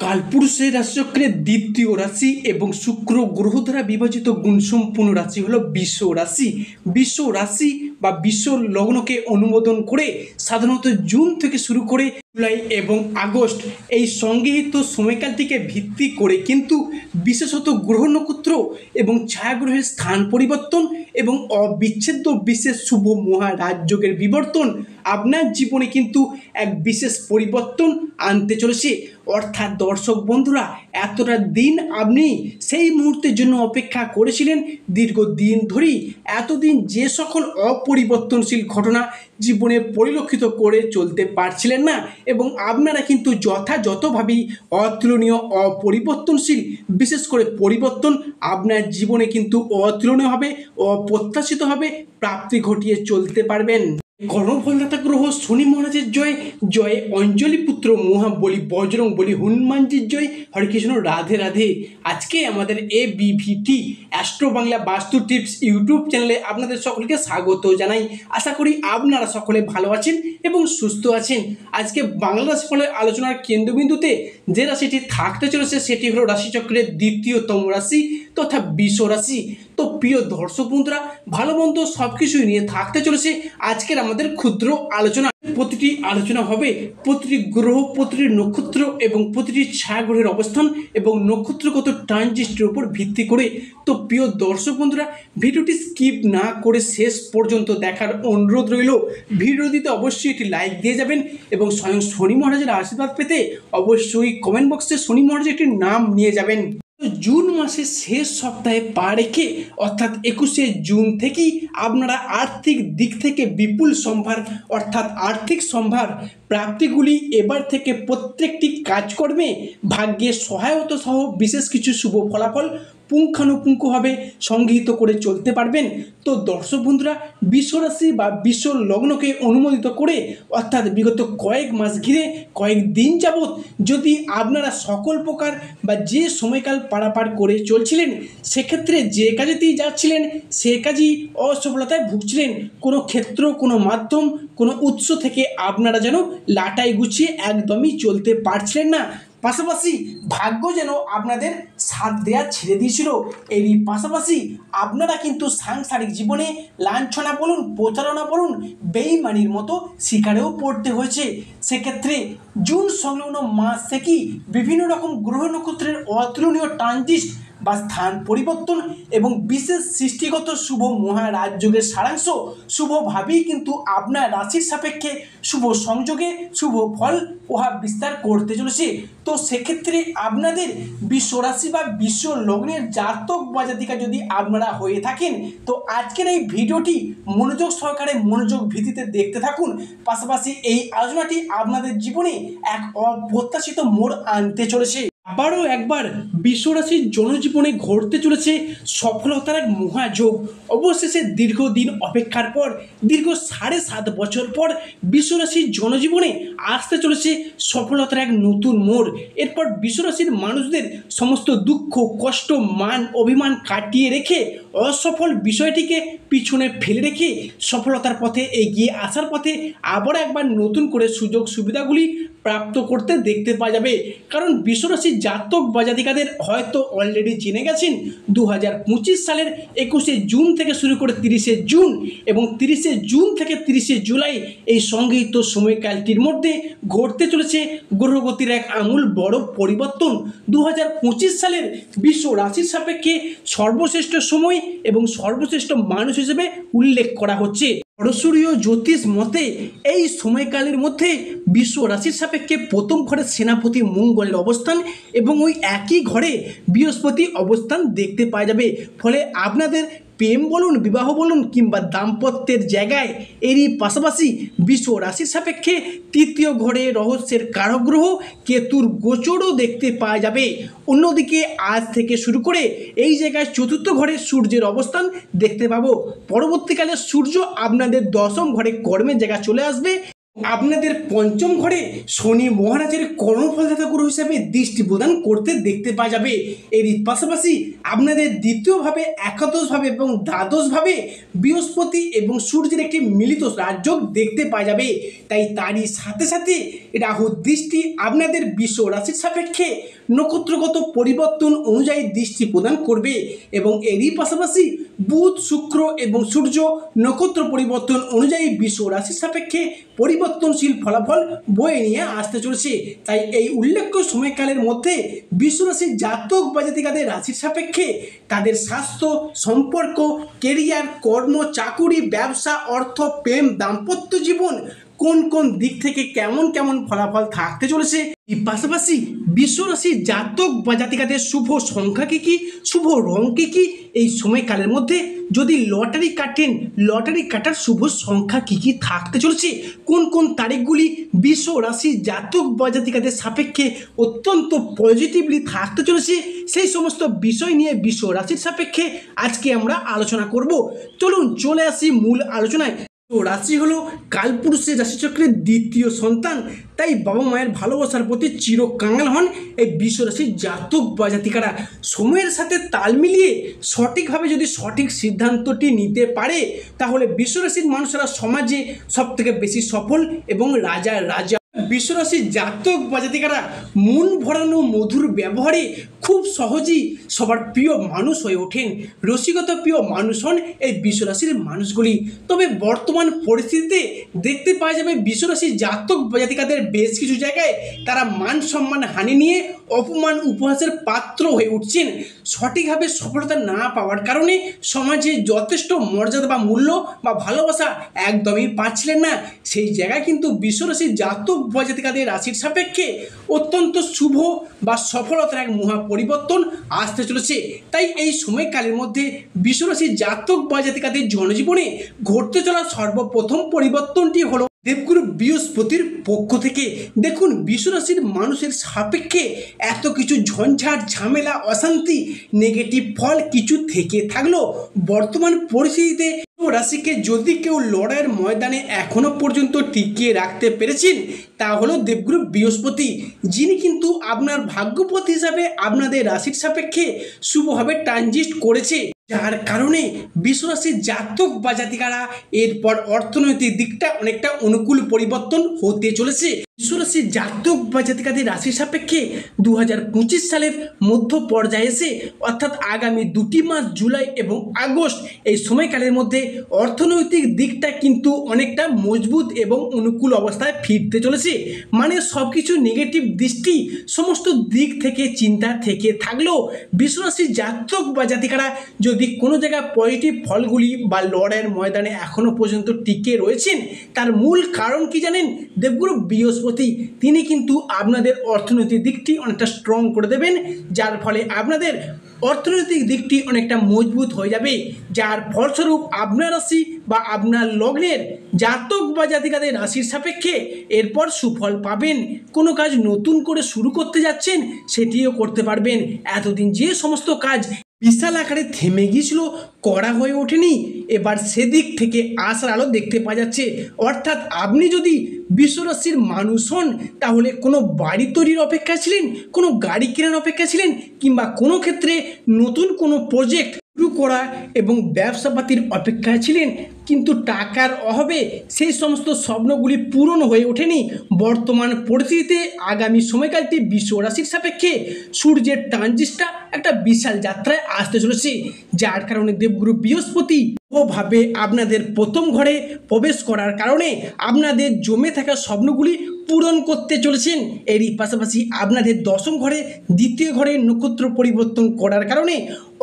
কালপুরুষের রাশিচক্রের দ্বিতীয় রাশি এবং শুক্র গ্রহ দ্বারা বিভাজিত গুণসম্পন্ন রাশি হলো বৃষ রাশি। বৃষ রাশি বা বৃষ লগ্নকে অনুমোদন করে সাধারণত জুন থেকে শুরু করে জুলাই এবং আগস্ট এই সংগৃহীত সময়কালটিকে ভিত্তি করে কিন্তু বিশেষত গ্রহ নক্ষত্র এবং ছায়াগ্রহের স্থান পরিবর্তন এবং অবিচ্ছেদ্য বিশেষ শুভ মহারাজযোগের বিবর্তন আপনার জীবনে কিন্তু এক বিশেষ পরিবর্তন আনতে চলেছে। অর্থাৎ দর্শক বন্ধুরা, এতটা দিন আপনি সেই মুহূর্তের জন্য অপেক্ষা করেছিলেন দীর্ঘদিন ধরেই। এতদিন যে সকল অপরিবর্তনশীল ঘটনা জীবনে পরিলক্ষিত করে চলতে পারছিলেন না এবং আপনারা কিন্তু যথাযথভাবেই অতুলনীয় অপরিবর্তনশীল বিশেষ করে পরিবর্তন আপনার জীবনে কিন্তু অতুলনীয়ভাবে অপ্রত্যাশিতভাবে প্রাপ্তি ঘটিয়ে চলতে পারবেন। কর্মফলদাতা গ্রহ শনি মহারাজের জয় জয়, অঞ্জলি পুত্র মহাবলী বজরং বলি, হনুমানজির জয়, হরে কৃষ্ণ, রাধে রাধে। আজকে আমাদের ABVT অ্যাস্ট্রো বাংলা বাস্তু টিপস ইউটিউব চ্যানেলে আপনাদের সকলকে স্বাগত জানাই। আশা করি আপনারা সকলে ভালো আছেন এবং সুস্থ আছেন। আজকে বাংলা রাশিফলের আলোচনার কেন্দ্রবিন্দুতে যে রাশিটি থাকতে চলেছে সেটি হলো রাশিচক্রের দ্বিতীয়তম রাশি তথা বৃষ রাশি। তো প্রিয় দর্শক বন্ধুরা, ভালো মন্দ সব কিছুই নিয়ে থাকতে চলেছে আজকের আমাদের ক্ষুদ্র আলোচনা। প্রতিটি আলোচনা হবে প্রতিটি গ্রহ, প্রতিটি নক্ষত্র এবং প্রতিটি ছায়াগ্রহের অবস্থান এবং নক্ষত্রগত ট্রানজিস্টের উপর ভিত্তি করে। তো প্রিয় দর্শক বন্ধুরা, ভিডিওটি স্কিপ না করে শেষ পর্যন্ত দেখার অনুরোধ রইল। ভিডিওটিতে অবশ্যই একটি লাইক দিয়ে যাবেন এবং স্বয়ং শনি মহারাজের আশীর্বাদ পেতে অবশ্যই কমেন্ট বক্সে শনি মহারাজের একটি নাম নিয়ে যাবেন। জুন মাসের শেষ সপ্তাহে পা রেখে অর্থাৎ 21শে জুন থেকেই আপনারা আর্থিক দিক থেকে বিপুল সম্ভার অর্থাৎ আর্থিক সম্ভার প্রাপ্তিগুলি এবার থেকে প্রত্যেকটি কাজকর্মে ভাগ্যের সহায়তা সহ বিশেষ কিছু শুভ ফলাফল পুঙ্খানুপুঙ্খভাবে সংগৃহীত করে চলতে পারবেন। তো দর্শক বন্ধুরা, বৃষ রাশি বা বৃষ লগ্নকে অনুমোদিত করে অর্থাৎ বিগত কয়েক মাস ঘিরে কয়েক দিন যাবৎ যদি আপনারা সকল প্রকার বা যে সময়কাল পারাপার করে চলছিলেন, সেক্ষেত্রে যে কাজেতেই যাচ্ছিলেন সে কাজই অসফলতায় ভুগছিলেন। কোনো ক্ষেত্র, কোনো মাধ্যম, কোনো উৎস থেকে আপনারা যেন লাটাই গুছিয়ে একদমই চলতে পারছিলেন না। পাশাপাশি ভাগ্য যেন আপনাদের সাথ দেওয়া ছেড়ে দিয়েছিল। এরই পাশাপাশি আপনারা কিন্তু সাংসারিক জীবনে লাঞ্ছনা বলুন, প্রতারণা বলুন, বেইমানির মতো শিকারেও পড়তে হয়েছে। সেক্ষেত্রে জুন সংলগ্ন মাস থেকেই বিভিন্ন রকম গ্রহ নক্ষত্রের অতুলনীয় ট্রানজিট বা স্থান পরিবর্তন এবং বিশেষ সৃষ্টিগত শুভ মহারাজযোগের সারাংশ শুভভাবেই কিন্তু আপনার রাশির সাপেক্ষে শুভ সংযোগে শুভ ফল প্রভাব বিস্তার করতে চলেছে। তো সেক্ষেত্রে আপনাদের বৃষ রাশি বা বৃষ লগ্নের জাতক বা জাতিকা যদি আপনারা হয়ে থাকেন, তো আজকের এই ভিডিওটি মনোযোগ সহকারে মনোযোগ ভিত্তিতে দেখতে থাকুন। পাশাপাশি এই আলোচনাটি আপনাদের জীবনে এক অপ্রত্যাশিত মোড় আনতে চলেছে। আবারও একবার বৃষ রাশির জনজীবনে ঘটতে চলেছে সফলতার এক মহাযোগ। অবশেষে দীর্ঘদিন অপেক্ষার পর দীর্ঘ 7.5 বছর পর বৃষ রাশির জনজীবনে আসতে চলেছে সফলতার এক নতুন মোড়। এরপর বৃষ রাশির মানুষদের সমস্ত দুঃখ, কষ্ট, মান অভিমান কাটিয়ে রেখে অসফল বিষয়টিকে পিছনে ফেলে রেখে সফলতার পথে এগিয়ে আসার পথে আবার একবার নতুন করে সুযোগ সুবিধাগুলি প্রাপ্ত করতে দেখতে পাওয়া যাবে। কারণ বৃষ রাশির জাতক বা জাতিকাদের হয়তো অলরেডি জেনে গেছেন 2025 সালের 21শে জুন থেকে শুরু করে 30শে জুন এবং 30শে জুন থেকে 30শে জুলাই এই সংগৃহীত সময়কালটির মধ্যে ঘটতে চলেছে গ্রহগতির এক আমূল বড় পরিবর্তন। 2025 সালের বৃষ রাশির সাপেক্ষে সর্বশ্রেষ্ঠ সময় এবং সর্বশ্রেষ্ঠ মানুষ হিসেবে উল্লেখ করা হচ্ছে। পরশুরীয় জ্যোতিষ মতে এই সময়কালের মধ্যে বৃষ রাশির সাপেক্ষে প্রথম ঘরে সেনাপতি মঙ্গলের অবস্থান এবং ওই একই ঘরে বৃহস্পতি অবস্থান দেখতে পাওয়া যাবে। ফলে আপনাদের প্রেম বলুন, বিবাহ বলুন কিংবা দাম্পত্যের জায়গায় এরই পাশাপাশি বৃষ রাশির সাপেক্ষে তৃতীয় ঘরে রহস্যের কারক গ্রহ কেতুর গোচরও দেখতে পাওয়া যাবে। অন্যদিকে আজ থেকে শুরু করে এই জায়গায় চতুর্থ ঘরে সূর্যের অবস্থান দেখতে পাবো। পরবর্তীকালে সূর্য আপনাদের দশম ঘরে কর্মের জায়গা চলে আসবে আপনাদের পঞ্চম ঘরে শনি মহারাজের কর্মফলদাতা গ্রহ হিসাবে দৃষ্টি প্রদান করতে দেখতে পাওয়া যাবে। এরই পাশাপাশি আপনাদের দ্বিতীয়ভাবে, একাদশভাবে এবং দ্বাদশভাবে বৃহস্পতি এবং সূর্যের একটি মিলিত রাজযোগ দেখতে পাওয়া যাবে। তাই তারই সাথে সাথে রাহুর দৃষ্টি আপনাদের বৃষ রাশির সাপেক্ষে নক্ষত্রগত পরিবর্তন অনুযায়ী দৃষ্টি প্রদান করবে এবং এরই পাশাপাশি বুধ, শুক্র এবং সূর্য নক্ষত্র পরিবর্তন অনুযায়ী বৃষ রাশির সাপেক্ষে পরিবর্তনশীল ফলাফল বয়ে নিয়ে আসতে চলেছে। তাই এই উল্লেখ্য সময়কালের মধ্যে বৃষ রাশির জাতক বা জাতিকাদের রাশির সাপেক্ষে তাদের স্বাস্থ্য, সম্পর্ক, কেরিয়ার, কর্ম, চাকুরি, ব্যবসা, অর্থ, প্রেম, দাম্পত্য জীবন কোন কোন দিক থেকে কেমন কেমন ফলাফল থাকতে চলেছে, এর পাশাপাশি বৃষ রাশির জাতক বা জাতিকাদের শুভ সংখ্যা কী কী, শুভ রং কী কী, এই সময়কালের মধ্যে যদি লটারি কাটেন, লটারি কাটার শুভ সংখ্যা কী কী থাকতে চলেছে, কোন কোন তারিখগুলি বৃষ রাশির জাতক বা জাতিকাদের সাপেক্ষে অত্যন্ত পজিটিভলি থাকতে চলেছে, সেই সমস্ত বিষয় নিয়ে বৃষ রাশির সাপেক্ষে আজকে আমরা আলোচনা করব। চলুন চলে আসি মূল আলোচনায়। তো রাশি হলো কালপুরুষের রাশিচক্রের দ্বিতীয় সন্তান, তাই বাবা মায়ের ভালোবাসার প্রতি চিরকাঙাল হন এই বৃষ রাশির জাতক বা জাতিকারা। সময়ের সাথে তাল মিলিয়ে সঠিকভাবে যদি সঠিক সিদ্ধান্তটি নিতে পারে তাহলে বৃষ রাশির মানুষেরা সমাজে সবথেকে বেশি সফল এবং রাজার রাজা। বৃষ রাশির জাতক বা জাতিকারা মন ভরানো মধুর ব্যবহারে খুব সহজেই সবার প্রিয় মানুষ হয়ে ওঠেন, রসিকতা প্রিয় মানুষ হন এই বৃষ রাশির মানুষগুলি। তবে বর্তমান পরিস্থিতিতে দেখতে পাওয়া যাবে বৃষ রাশির জাতক বা জাতিকাদের বেশ কিছু জায়গায় তারা মান সম্মান হানি নিয়ে অপমান উপহাসের পাত্র হয়ে উঠছেন। সঠিকভাবে সফলতা না পাওয়ার কারণে সমাজে যথেষ্ট মর্যাদা বা মূল্য বা ভালোবাসা একদমই পাচ্ছিলেন না। সেই জায়গায় কিন্তু বৃষ রাশির জাতক বা জাতিকাদের রাশির সাপেক্ষে অত্যন্ত শুভ বা সফলতার এক মহা পরিবর্তন আসতে চলেছে। তাই এই সময়কালের মধ্যে বৃষ রাশির জাতক বা জাতিকাদের জনজীবনে ঘটতে চলা সর্বপ্রথম পরিবর্তনটি হলো দেবগুরু বৃহস্পতির পক্ষ থেকে। দেখুন, বৃষ রাশির মানুষের সাপেক্ষে এত কিছু ঝঞ্ঝাট, ঝামেলা, অশান্তি, নেগেটিভ ফল কিছু থেকে থাকলেও বর্তমান পরিস্থিতিতে রাশিকে যদি কেউ লড়াইয়ের ময়দানে এখনো পর্যন্ত টিকিয়ে রাখতে পেরেছেন তা হলো দেবগুরু বৃহস্পতি, যিনি কিন্তু আপনার ভাগ্যপতি হিসাবে আপনাদের রাশির সাপেক্ষে শুভভাবে ট্রানজিট করেছে, যার কারণে বৃষ রাশির জাতক বা জাতিকারা এরপর অর্থনৈতিক দিকটা অনেকটা অনুকূল পরিবর্তন হতে চলেছে। বৃষ রাশির জাতক বা জাতিকাদের রাশির সাপেক্ষে 2025 সালের মধ্য পর্যায়ে এসে অর্থাৎ আগামী 2টি মাস জুলাই এবং আগস্ট এই সময়কালের মধ্যে অর্থনৈতিক দিকটা কিন্তু অনেকটা মজবুত এবং অনুকূল অবস্থায় ফিরতে চলেছে। মানে সব কিছু নেগেটিভ দৃষ্টি সমস্ত দিক থেকে চিন্তা থেকে থাকলেও বৃষ রাশির জাতক বা জাতিকারা যদি কোনো জায়গায় পজিটিভ ফলগুলি বা লড়াইয়ের ময়দানে এখনও পর্যন্ত টিকে রয়েছেন তার মূল কারণ কি জানেন? দেবগুরু বৃহস্পতি, তিনি কিন্তু আপনাদের অর্থনৈতিক দিকটি অনেকটা স্ট্রং করে দেবেন, যার ফলে আপনাদের অর্থনৈতিক দিকটি অনেকটা মজবুত হয়ে যাবে, যার ফলস্বরূপ আপনার রাশি বা আপনার লগ্নের জাতক বা জাতিকাদের রাশির সাপেক্ষে এরপর সুফল পাবেন। কোনো কাজ নতুন করে শুরু করতে যাচ্ছেন সেটিও করতে পারবেন। এতদিন যে সমস্ত কাজ বিশাল আকারে থেমে গিয়েছিল, করা হয়ে ওঠেনি, এবার সেদিক থেকে আশার আলো দেখতে পাওয়া যাচ্ছে। অর্থাৎ আপনি যদি বৃষ রাশির মানুষ হন তাহলে কোনো বাড়ি তৈরির অপেক্ষায় ছিলেন, কোনো গাড়ি কেনার অপেক্ষা ছিলেন, কিংবা কোনো ক্ষেত্রে নতুন কোনো প্রজেক্ট শুরু করা এবং ব্যবসাপাতির অপেক্ষায় ছিলেন, কিন্তু টাকার অভাবে সেই সমস্ত স্বপ্নগুলি পূরণ হয়ে ওঠেনি। বর্তমান পরিস্থিতিতে আগামী সময়কালটি বৃষ রাশির সাপেক্ষে সূর্যের ট্রানজিটটা একটা বিশাল যাত্রায় আসতে চলেছে, যার কারণে দেবগুরু বৃহস্পতি ওভাবে আপনাদের প্রথম ঘরে প্রবেশ করার কারণে আপনাদের জমে থাকা স্বপ্নগুলি পূরণ করতে চলেছেন। এরই পাশাপাশি আপনাদের দশম ঘরে, দ্বিতীয় ঘরে নক্ষত্র পরিবর্তন করার কারণে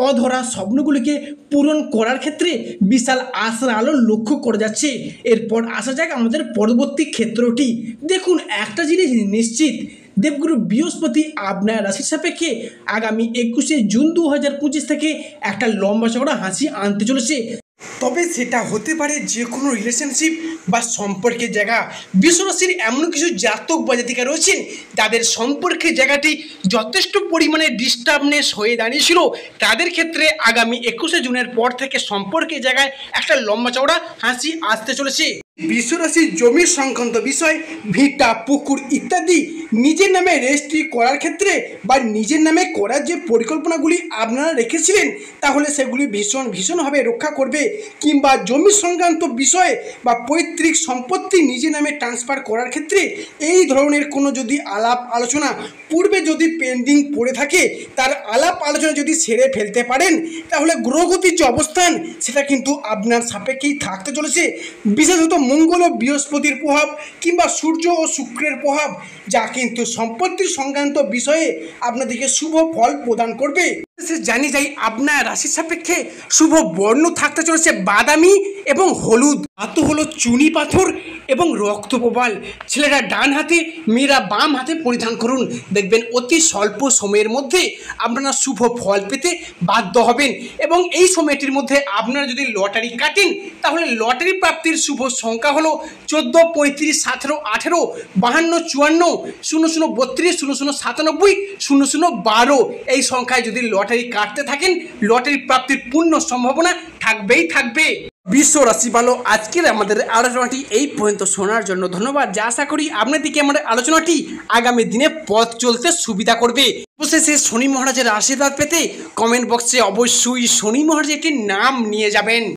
অধরা স্বপ্নগুলিকে পূরণ করার ক্ষেত্রে বিশাল আশার আলো লক্ষ্য করা যাচ্ছে। এরপর আসা যাক আমাদের পরবর্তী ক্ষেত্রটি। দেখুন, একটা জিনিস নিশ্চিত, দেবগুরু বৃহস্পতি আপনার রাশির সাপেক্ষে আগামী 21শে জুন 2025 থেকে একটা লম্বা চওড়া হাসি আনতে চলেছে। তবে সেটা হতে পারে যে কোনো রিলেশনশিপ বা সম্পর্কের জায়গা। বৃষ রাশির এমন কিছু জাতক বা জাতিকা রয়েছেন যাদের সম্পর্কের জায়গাটি যথেষ্ট পরিমাণে ডিস্টার্বনেস হয়ে দাঁড়িয়েছিল, তাদের ক্ষেত্রে আগামী 21শে জুনের পর থেকে সম্পর্কের জায়গায় একটা লম্বা চওড়া হাসি আসতে চলেছে। বিশ্বরাশির জমি সংক্রান্ত বিষয় ভিটা পুকুর ইত্যাদি নিজের নামে রেজিস্ট্রি করার ক্ষেত্রে বা নিজের নামে করার যে পরিকল্পনাগুলি আপনারা রেখেছিলেন তাহলে সেগুলি ভীষণভাবে রক্ষা করবে। কিংবা জমি সংক্রান্ত বিষয়ে বা পৈতৃক সম্পত্তি নিজের নামে ট্রান্সফার করার ক্ষেত্রে এই ধরনের কোনো যদি আলাপ আলোচনা পূর্বে যদি পেন্ডিং পড়ে থাকে তার আলাপ আলোচনা যদি সেরে ফেলতে পারেন তাহলে গ্রহগতির যে অবস্থান সেটা কিন্তু আপনার সাপেক্ষেই থাকতে চলেছে। বিশেষত মঙ্গল ও বৃহস্পতির প্রভাব কিংবা সূর্য ও শুক্রের প্রভাব যা কিন্তু সম্পত্তি সংক্রান্ত বিষয়ে আপনাদেরকে শুভ ফল প্রদান করবে। জানি যাই আপনার রাশির সাপেক্ষে শুভ বর্ণ থাকতে চলেছে বাদামি এবং হলুদ। ধাতু হলো চুনি পাথর এবং রক্তপ্রবাল। ছেলেরা ডান হাতে মেয়েরা বাম হাতে পরিধান করুন, দেখবেন অতি স্বল্প সময়ের মধ্যে আপনারা শুভ ফল পেতে বাধ্য হবেন। এবং এই সময়টির মধ্যে আপনারা যদি লটারি কাটেন তাহলে লটারি প্রাপ্তির শুভ সংখ্যা হলো 14, 35, 17, 18, 52, 54, 00, 32, 00, 97, 00, 12 এই সংখ্যায় যদি লটারি কাটতে থাকেন লটারি প্রাপ্তির পূর্ণ সম্ভাবনা থাকবেই থাকবে। বিশ্ব রাশি ভালো আজকের আমাদের আলোচনাটি এই পর্যন্ত শোনার জন্য ধন্যবাদ। যা আশা করি আপনাদেরকে আমাদের আলোচনাটি আগামী দিনে পথ চলতে সুবিধা করবে। অবশেষে শনি মহারাজের আশীর্বাদ পেতে কমেন্ট বক্সে অবশ্যই শনি মহারাজের একটি নাম নিয়ে যাবেন।